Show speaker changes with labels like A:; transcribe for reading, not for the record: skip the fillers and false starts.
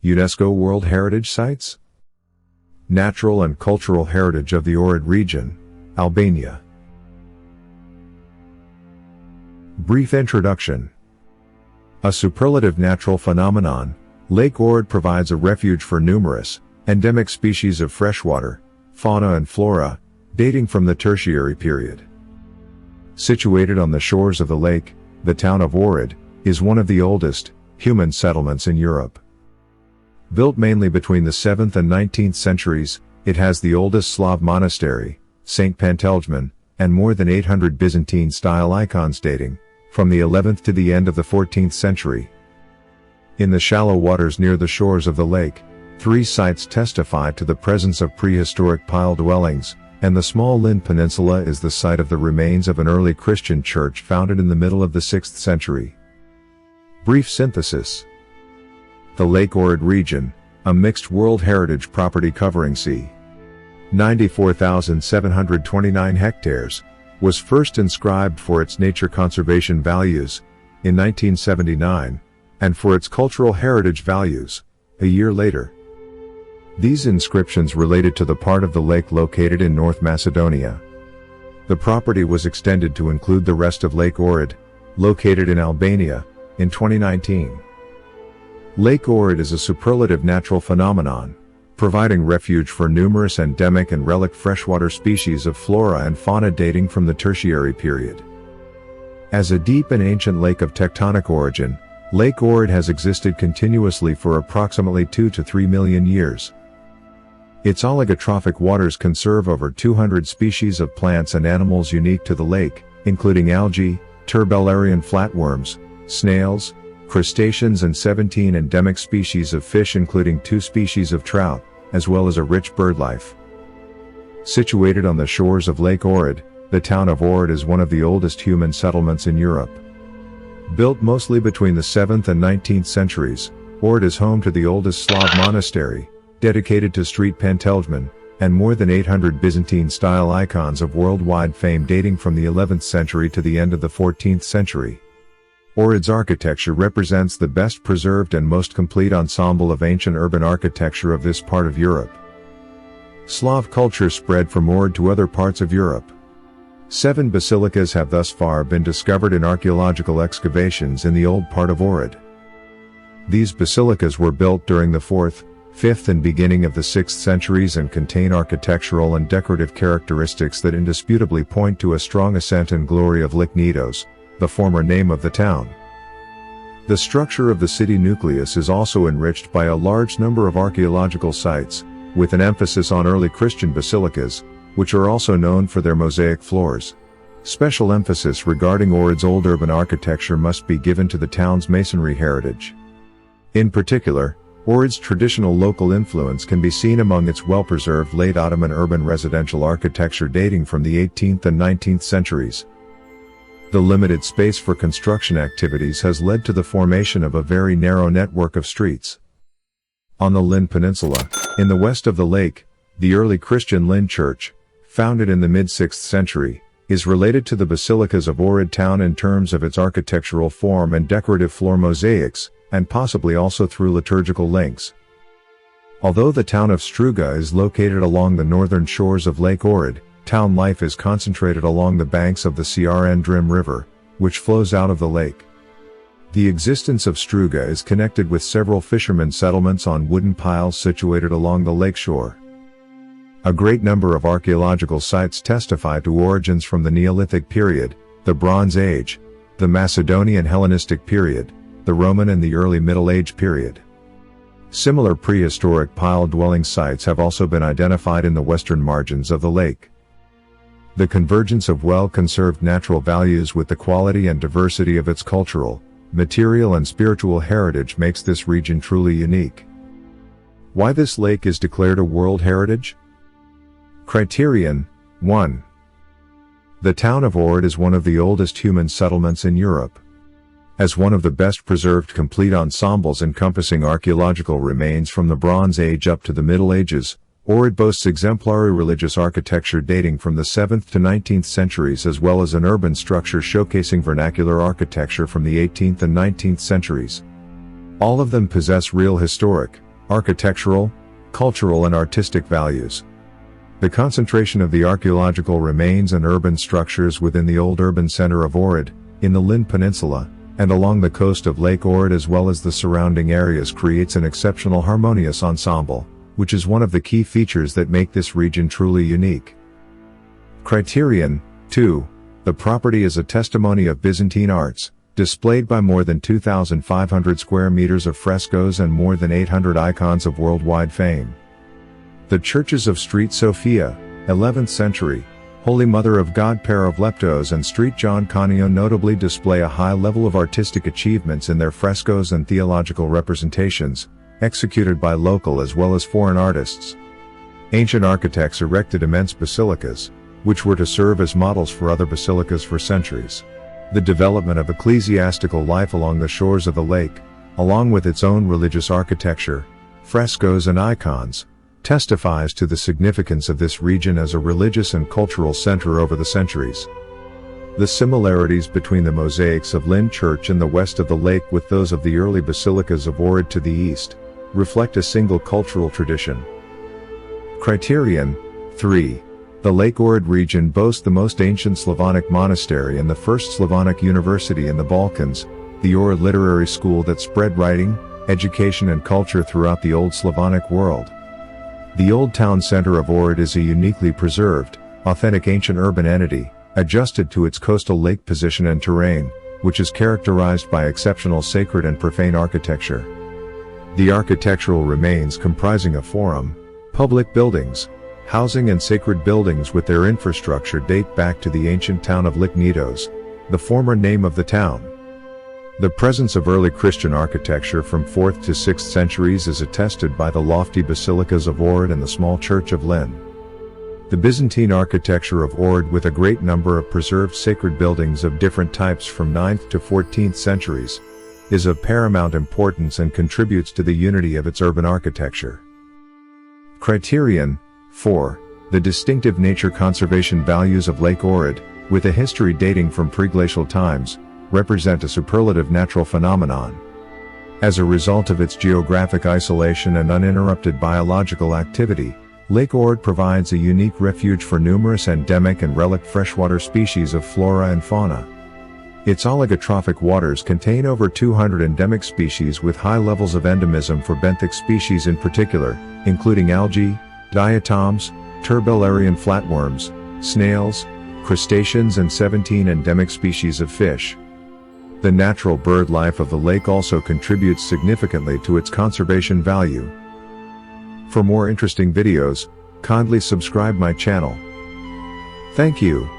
A: UNESCO World Heritage Sites? Natural and Cultural Heritage of the Ohrid Region, Albania. Brief introduction. A superlative natural phenomenon, Lake Ohrid provides a refuge for numerous, endemic species of freshwater, fauna and flora, dating from the Tertiary period. Situated on the shores of the lake, the town of Ohrid is one of the oldest human settlements in Europe. Built mainly between the 7th and 19th centuries, it has the oldest Slav monastery, St. Pantelejmon, and more than 800 Byzantine-style icons dating from the 11th to the end of the 14th century. In the shallow waters near the shores of the lake, 3 sites testify to the presence of prehistoric pile dwellings, and the small Lin Peninsula is the site of the remains of an early Christian church founded in the middle of the 6th century. Brief synthesis. The Lake Ohrid region, a mixed World Heritage property covering c. 94,729 hectares, was first inscribed for its nature conservation values in 1979, and for its cultural heritage values a year later. These inscriptions related to the part of the lake located in North Macedonia. The property was extended to include the rest of Lake Ohrid, located in Albania, in 2019. Lake Ohrid is a superlative natural phenomenon, providing refuge for numerous endemic and relic freshwater species of flora and fauna dating from the Tertiary period. As a deep and ancient lake of tectonic origin, Lake Ohrid has existed continuously for approximately 2 to 3 million years. Its oligotrophic waters conserve over 200 species of plants and animals unique to the lake, including algae, turbellarian flatworms, snails, crustaceans and 17 endemic species of fish including 2 species of trout, as well as a rich bird life. Situated on the shores of Lake Ohrid, the town of Ohrid is one of the oldest human settlements in Europe. Built mostly between the 7th and 19th centuries, Ohrid is home to the oldest Slav monastery, dedicated to St. Pantelejmon, and more than 800 Byzantine-style icons of worldwide fame dating from the 11th century to the end of the 14th century. Ohrid's architecture represents the best preserved and most complete ensemble of ancient urban architecture of this part of Europe. Slav culture spread from Ohrid to other parts of Europe. 7 basilicas have thus far been discovered in archaeological excavations in the old part of Ohrid. These basilicas were built during the 4th, 5th and beginning of the 6th centuries and contain architectural and decorative characteristics that indisputably point to a strong ascent and glory of Lycnidos, the former name of the town. The structure of the city nucleus is also enriched by a large number of archaeological sites, with an emphasis on early Christian basilicas, which are also known for their mosaic floors. Special emphasis regarding Ohrid's old urban architecture must be given to the town's masonry heritage. In particular, Ohrid's traditional local influence can be seen among its well-preserved late Ottoman urban residential architecture dating from the 18th and 19th centuries. The limited space for construction activities has led to the formation of a very narrow network of streets. On the Lin Peninsula, in the west of the lake, the early Christian Lin Church, founded in the mid-6th century, is related to the basilicas of Ohrid town in terms of its architectural form and decorative floor mosaics, and possibly also through liturgical links. Although the town of Struga is located along the northern shores of Lake Ohrid, town life is concentrated along the banks of the Crndrim River, which flows out of the lake. The existence of Struga is connected with several fishermen settlements on wooden piles situated along the lakeshore. A great number of archaeological sites testify to origins from the Neolithic period, the Bronze Age, the Macedonian Hellenistic period, the Roman and the early Middle Age period. Similar prehistoric pile-dwelling sites have also been identified in the western margins of the lake. The convergence of well-conserved natural values with the quality and diversity of its cultural, material and spiritual heritage makes this region truly unique. Why this lake is declared a World Heritage? Criterion: 1. The town of Ohrid is one of the oldest human settlements in Europe. As one of the best preserved complete ensembles encompassing archaeological remains from the Bronze Age up to the Middle Ages, Ohrid boasts exemplary religious architecture dating from the 7th to 19th centuries as well as an urban structure showcasing vernacular architecture from the 18th and 19th centuries. All of them possess real historic, architectural, cultural and artistic values. The concentration of the archaeological remains and urban structures within the old urban center of Ohrid, in the Lin Peninsula, and along the coast of Lake Ohrid as well as the surrounding areas creates an exceptional harmonious ensemble, which is one of the key features that make this region truly unique. Criterion 2. The property is a testimony of Byzantine arts, displayed by more than 2,500 square meters of frescoes and more than 800 icons of worldwide fame. The churches of Street Sophia, 11th century, Holy Mother of God Pair of Leptos and Street John Canio notably display a high level of artistic achievements in their frescoes and theological representations, executed by local as well as foreign artists. Ancient architects erected immense basilicas, which were to serve as models for other basilicas for centuries. The development of ecclesiastical life along the shores of the lake, along with its own religious architecture, frescoes and icons, testifies to the significance of this region as a religious and cultural center over the centuries. The similarities between the mosaics of Lin Church in the west of the lake with those of the early basilicas of Ohrid to the east, reflect a single cultural tradition. Criterion 3. The Lake Ohrid region boasts the most ancient Slavonic monastery and the first Slavonic university in the Balkans, the Ohrid Literary School that spread writing, education and culture throughout the old Slavonic world. The old town center of Ohrid is a uniquely preserved, authentic ancient urban entity, adjusted to its coastal lake position and terrain, which is characterized by exceptional sacred and profane architecture. The architectural remains comprising a forum, public buildings, housing and sacred buildings with their infrastructure date back to the ancient town of Liknidos, the former name of the town. The presence of early Christian architecture from 4th to 6th centuries is attested by the lofty basilicas of Ohrid and the small church of Lin. The Byzantine architecture of Ohrid with a great number of preserved sacred buildings of different types from 9th to 14th centuries, is of paramount importance and contributes to the unity of its urban architecture. Criterion 4. The distinctive nature conservation values of Lake Ohrid, with a history dating from preglacial times, represent a superlative natural phenomenon. As a result of its geographic isolation and uninterrupted biological activity, Lake Ohrid provides a unique refuge for numerous endemic and relic freshwater species of flora and fauna. Its oligotrophic waters contain over 200 endemic species with high levels of endemism for benthic species in particular, including algae, diatoms, turbellarian flatworms, snails, crustaceans and 17 endemic species of fish. The natural bird life of the lake also contributes significantly to its conservation value. For more interesting videos, kindly subscribe my channel. Thank you.